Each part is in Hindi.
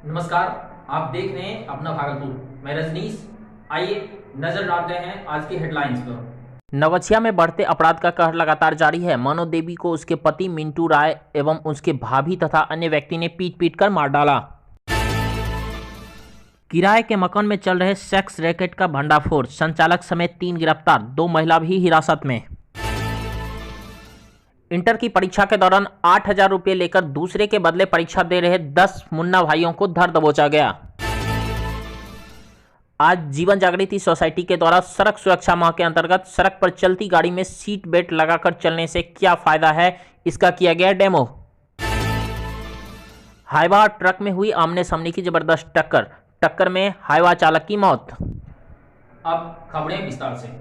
नमस्कार, आप देख रहे हैं अपना भागलपुर। मैं रजनीश। आइए नजर डालते हैं आज की हेडलाइंस पर। नवगछिया में बढ़ते अपराध का कहर लगातार जारी है। मनो देवी को उसके पति मिंटू राय एवं उसके भाभी तथा अन्य व्यक्ति ने पीट पीट कर मार डाला। किराए के मकान में चल रहे सेक्स रैकेट का भंडाफोड़, संचालक समेत 3 गिरफ्तार, 2 महिला भी हिरासत में। इंटर की परीक्षा के दौरान 8,000 रुपये लेकर दूसरे के बदले परीक्षा दे रहे 10 मुन्ना भाइयों को धर दबोचा गया। आज जीवन जागृति सोसाइटी के द्वारा सड़क सुरक्षा माह के अंतर्गत सड़क पर चलती गाड़ी में सीट बेल्ट लगाकर चलने से क्या फायदा है, इसका किया गया डेमो। हाईवा ट्रक में हुई आमने सामने की जबरदस्त टक्कर में हाईवा चालक की मौत। अब खबरें विस्तार से।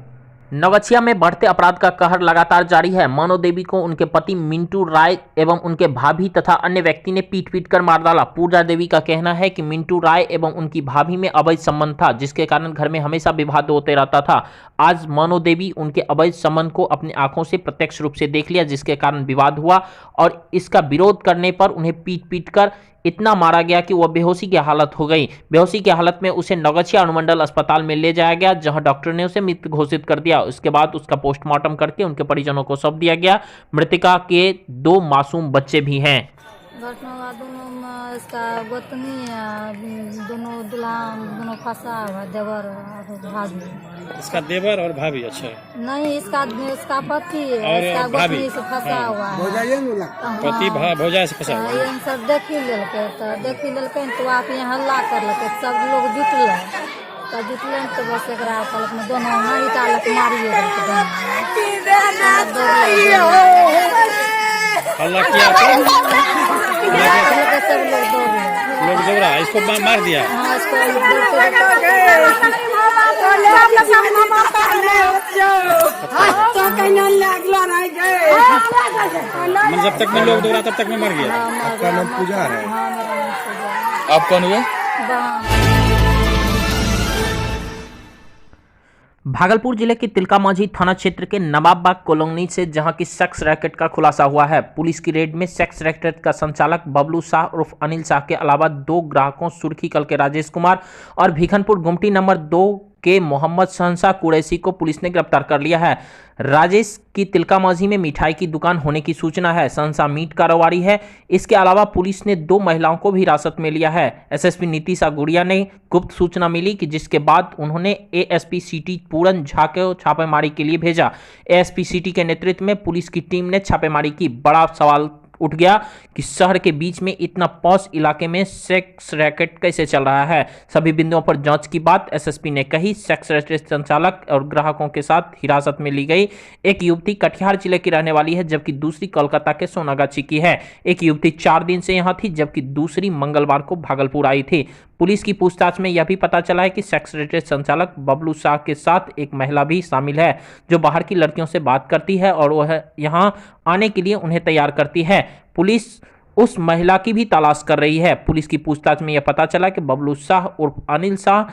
नवगछिया में बढ़ते अपराध का कहर लगातार जारी है। मनो देवी को उनके पति मिंटू राय एवं उनके भाभी तथा अन्य व्यक्ति ने पीट पीट कर मार डाला। पूजा देवी का कहना है कि मिंटू राय एवं उनकी भाभी में अवैध संबंध था, जिसके कारण घर में हमेशा विवाद होते रहता था। आज मनो देवी उनके अवैध संबंध को अपनी आंखों से प्रत्यक्ष रूप से देख लिया, जिसके कारण विवाद हुआ और इसका विरोध करने पर उन्हें पीट पीट कर इतना मारा गया कि वह बेहोशी की हालत हो गई। बेहोशी की हालत में उसे नवगछिया अनुमंडल अस्पताल में ले जाया गया, जहां डॉक्टर ने उसे मृत घोषित कर दिया। उसके बाद उसका पोस्टमार्टम करके उनके परिजनों को सौंप दिया गया। मृतका के 2 मासूम बच्चे भी हैं। घटना दोनों में इसका गोतनी दोनों दुल्हन दोनों फंसा हुआ, देवर और भाभी। इसका देवर और भाभी? अच्छा। नहीं, इसका पति और इसका भाभी गोतनी से फंसा हुआ है। पति भौजाई से फंसा हुआ। ये सब देख ही लेलके तो आप यहाँ हल्ला कर लेके सब लोग जुटल तो बस एक कहलक में दोनों मारी टालक मारिए हल्ला किया सब लोग दौड़ा, इसको मार दिया। हाँ, इसको जब तक में लोग दौड़ा तब तक में मर गया। आपका नाम पूजा है? आप कौन हुए? भागलपुर जिले के तिलका मांझी थाना क्षेत्र के नवाबबाग कॉलोनी से जहां की सेक्स रैकेट का खुलासा हुआ है। पुलिस की रेड में सेक्स रैकेट का संचालक बबलू शाह उर्फ अनिल शाह के अलावा 2 ग्राहकों सुर्खी कल के राजेश कुमार और भिखनपुर गुमटी नंबर 2 के मोहम्मद शहंशाह कुरैशी को पुलिस ने गिरफ्तार कर लिया है। राजेश की तिलका मांझी में मिठाई की दुकान होने की सूचना है। शहंशाह मीट कारोबारी है। इसके अलावा पुलिस ने 2 महिलाओं को भी हिरासत में लिया है। एसएसपी नीतिशा गुड़िया ने गुप्त सूचना मिली कि जिसके बाद उन्होंने एएसपी सिटी पूरन झा को छापेमारी के लिए भेजा। एएसपी सिटी के नेतृत्व में पुलिस की टीम ने छापेमारी की। बड़ा सवाल उठ गया कि शहर के बीच में इतना पॉश इलाके में सेक्स रैकेट कैसे चल रहा है। सभी बिंदुओं पर जांच की बात एसएसपी ने कही। सेक्स रैकेट संचालक और ग्राहकों के साथ हिरासत में ली गई एक युवती कटिहार जिले की रहने वाली है, जबकि दूसरी कोलकाता के सोनागाछी की है। एक युवती 4 दिन से यहां थी, जबकि दूसरी मंगलवार को भागलपुर आई थी। पुलिस की पूछताछ में यह भी पता चला है कि सेक्स रैकेट संचालक बबलू शाह के साथ एक महिला भी शामिल है, जो बाहर की लड़कियों से बात करती है और वह यहां आने के लिए उन्हें तैयार करती है। पुलिस उस महिला की भी तलाश कर रही है। पुलिस की पूछताछ में यह पता चला कि बबलू शाह उर्फ अनिल शाह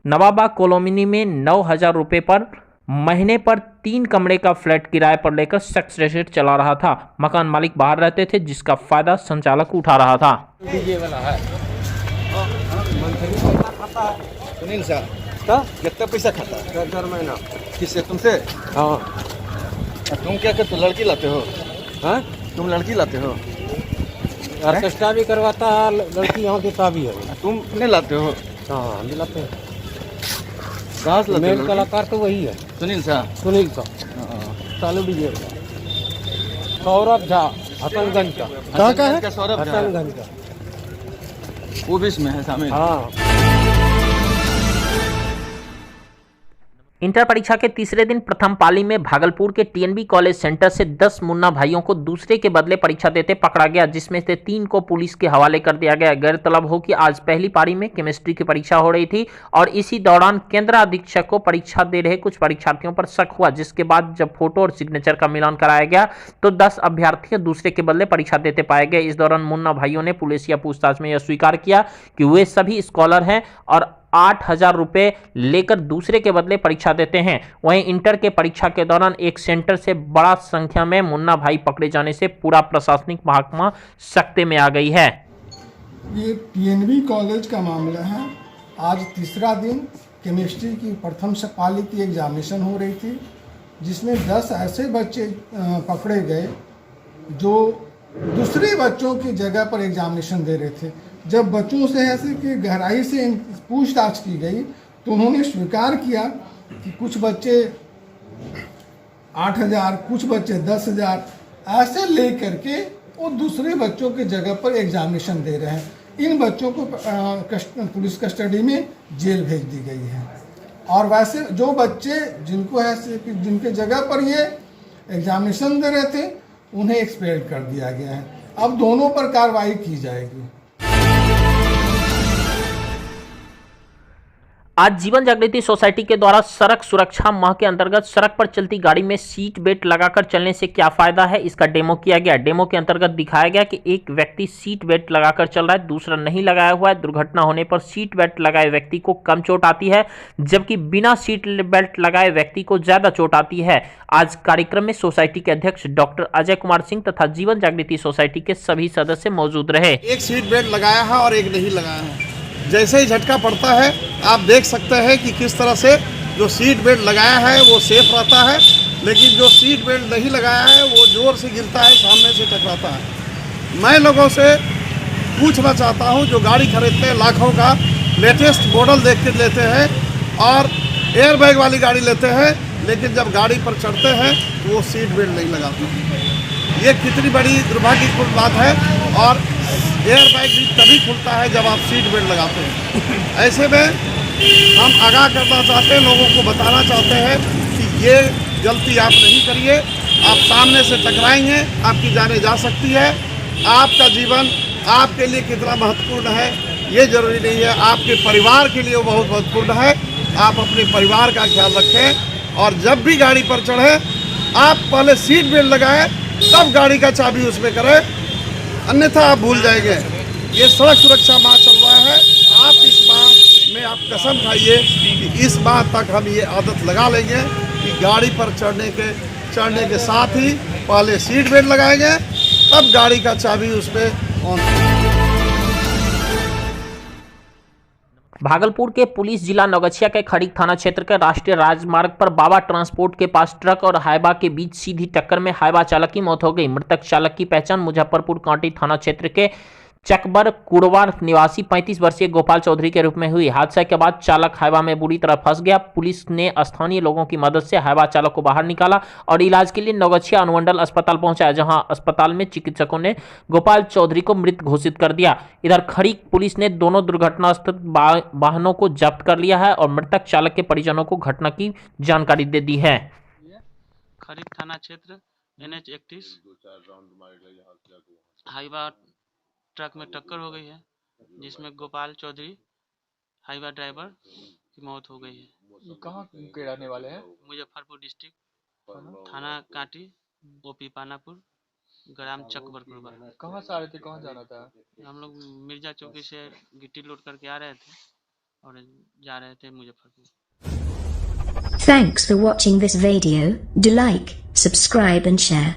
नवाबाग कॉलोनी में 9,000 रुपये पर महीने पर 3 कमरे का फ्लैट किराए पर लेकर सेक्स रैकेट चला रहा था। मकान मालिक बाहर रहते थे, जिसका फायदा संचालक उठा रहा था। सुनील शाह कितना पैसा खाता है? 4 महीना। किससे? तुमसे? हाँ। तुम क्या करते हो? लड़की लाते हो? हाँ, तुम लड़की लाते हो? ऑर्केस्ट्रा भी करवाता है, लड़की यहाँ देता भी है। तुम नहीं लाते हो? हाँ, दिलाते हैं। कहाँ से लाते हो? मेन कलाकार तो वही है, सुनील शाह। सुनील शाह, चालू डीजे का। सौरभ झा हसनगंज का। कहाँ का है? सौरभ झा हसनगंज का। वो भी इसमें है शामिल? हाँ। इंटर परीक्षा के तीसरे दिन प्रथम पाली में भागलपुर के टीएनबी कॉलेज सेंटर से 10 मुन्ना भाइयों को दूसरे के बदले परीक्षा देते पकड़ा गया, जिसमें से 3 को पुलिस के हवाले कर दिया गया। गौरतलब हो कि आज पहली पारी में केमिस्ट्री की परीक्षा हो रही थी और इसी दौरान केंद्र अधीक्षक को परीक्षा दे रहे कुछ परीक्षार्थियों पर शक हुआ, जिसके बाद जब फोटो और सिग्नेचर का मिलान कराया गया तो 10 अभ्यर्थी दूसरे के बदले परीक्षा देते पाए गए। इस दौरान मुन्ना भाइयों ने पुलिस या पूछताछ में यह स्वीकार किया कि वे सभी स्कॉलर हैं और 8,000 रुपये लेकर दूसरे के बदले परीक्षा देते हैं। वहीं इंटर के परीक्षा के दौरान एक सेंटर से बड़ा संख्या में मुन्ना भाई पकड़े जाने से पूरा प्रशासनिक महकमा सख्ते में आ गई है। ये पीएनबी कॉलेज का मामला है। आज तीसरा दिन केमिस्ट्री की प्रथम पाली की एग्जामिनेशन हो रही थी, जिसमें 10 ऐसे बच्चे पकड़े गए जो दूसरे बच्चों की जगह पर एग्जामिनेशन दे रहे थे। जब बच्चों से ऐसे कि गहराई से पूछताछ की गई तो उन्होंने स्वीकार किया कि कुछ बच्चे 8,000, कुछ बच्चे 10,000 ऐसे ले करके वो दूसरे बच्चों की जगह पर एग्जामिनेशन दे रहे हैं। इन बच्चों को पुलिस कस्टडी में जेल भेज दी गई है। और वैसे जो बच्चे जिनको ऐसे कि जिनके जगह पर ये एग्जामिनेशन दे रहे थे उन्हें एक्सपेल कर दिया गया है। अब दोनों पर कार्रवाई की जाएगी। आज जीवन जागृति सोसाइटी के द्वारा सड़क सुरक्षा माह के अंतर्गत सड़क पर चलती गाड़ी में सीट बेल्ट लगाकर चलने से क्या फायदा है, इसका डेमो किया गया। डेमो के अंतर्गत दिखाया गया कि एक व्यक्ति सीट बेल्ट लगाकर चल रहा है, दूसरा नहीं लगाया हुआ है। दुर्घटना होने पर सीट बेल्ट लगाए व्यक्ति को कम चोट आती है, जबकि बिना सीट बेल्ट लगाए व्यक्ति को ज्यादा चोट आती है। आज कार्यक्रम में सोसाइटी के अध्यक्ष डॉक्टर अजय कुमार सिंह तथा जीवन जागृति सोसाइटी के सभी सदस्य मौजूद रहे। एक सीट बेल्ट लगाया है और एक नहीं लगाया है। जैसे ही झटका पड़ता है आप देख सकते हैं कि किस तरह से जो सीट बेल्ट लगाया है वो सेफ रहता है, लेकिन जो सीट बेल्ट नहीं लगाया है वो जोर से गिरता है, सामने से टकराता है। मैं लोगों से पूछना चाहता हूं, जो गाड़ी खरीदते हैं लाखों का लेटेस्ट मॉडल देख के लेते हैं और एयर बैग वाली गाड़ी लेते हैं, लेकिन जब गाड़ी पर चढ़ते हैं तो वो सीट बेल्ट नहीं लगाते। ये कितनी बड़ी दुर्भाग्यपूर्ण बात है। और एयर बैग भी तभी खुलता है जब आप सीट बेल्ट लगाते हैं। ऐसे में हम आगाह करना चाहते हैं, लोगों को बताना चाहते हैं कि ये गलती आप नहीं करिए। आप सामने से टकराएंगे, आपकी जानें जा सकती है। आपका जीवन आपके लिए कितना महत्वपूर्ण है ये जरूरी नहीं है, आपके परिवार के लिए वो बहुत महत्वपूर्ण है। आप अपने परिवार का ख्याल रखें और जब भी गाड़ी पर चढ़े आप पहले सीट बेल्ट लगाएं, तब गाड़ी का चाबी उसमें करें, अन्यथा आप भूल जाएंगे। ये सड़क सुरक्षा माह चल रहा है। आप इस माह में आप कसम खाइए कि इस माह तक हम ये आदत लगा लेंगे कि गाड़ी पर चढ़ने के साथ ही पहले सीट बेल्ट लगाएंगे, तब गाड़ी का चाबी उस पर ऑन। भागलपुर के पुलिस जिला नौगछिया के खड़ीक थाना क्षेत्र के राष्ट्रीय राजमार्ग पर बाबा ट्रांसपोर्ट के पास ट्रक और हाइवा के बीच सीधी टक्कर में हाइवा चालक की मौत हो गई। मृतक चालक की पहचान मुजफ्फरपुर कांटी थाना क्षेत्र के चकबर कुड़वा निवासी 35 वर्षीय गोपाल चौधरी के रूप में हुई। हादसे के बाद चालक हाइवा में बुरी तरह फंस गया। पुलिस ने स्थानीय लोगों की मदद से हाइवा चालक को बाहर निकाला और इलाज के लिए नौगछिया अनुमंडल अस्पताल पहुंचाया, जहां अस्पताल में चिकित्सकों ने गोपाल चौधरी को मृत घोषित कर दिया। इधर खड़ीक पुलिस ने दोनों दुर्घटनास्थित वाहनों को जब्त कर लिया है और मृतक चालक के परिजनों को घटना की जानकारी दे दी है। खड़ीक थाना क्षेत्र NH 31 हाइवा ट्रक में टक्कर हो गई है, जिसमें गोपाल चौधरी हाइवा ड्राइवर की मौत हो गई है। कहाँ के रहने वाले हैं? मुजफ्फरपुर डिस्ट्रिक्ट, थाना कांटी, OP पानापुर, ग्राम चकबरपुर। कहाँ से आ रहे थे, कहाँ जाना था? हम लोग मिर्जा चौकी से गिट्टी लोड करके आ रहे थे और जा रहे थे Muzaffarpur. Thanks for watching this video. Do like, subscribe and share.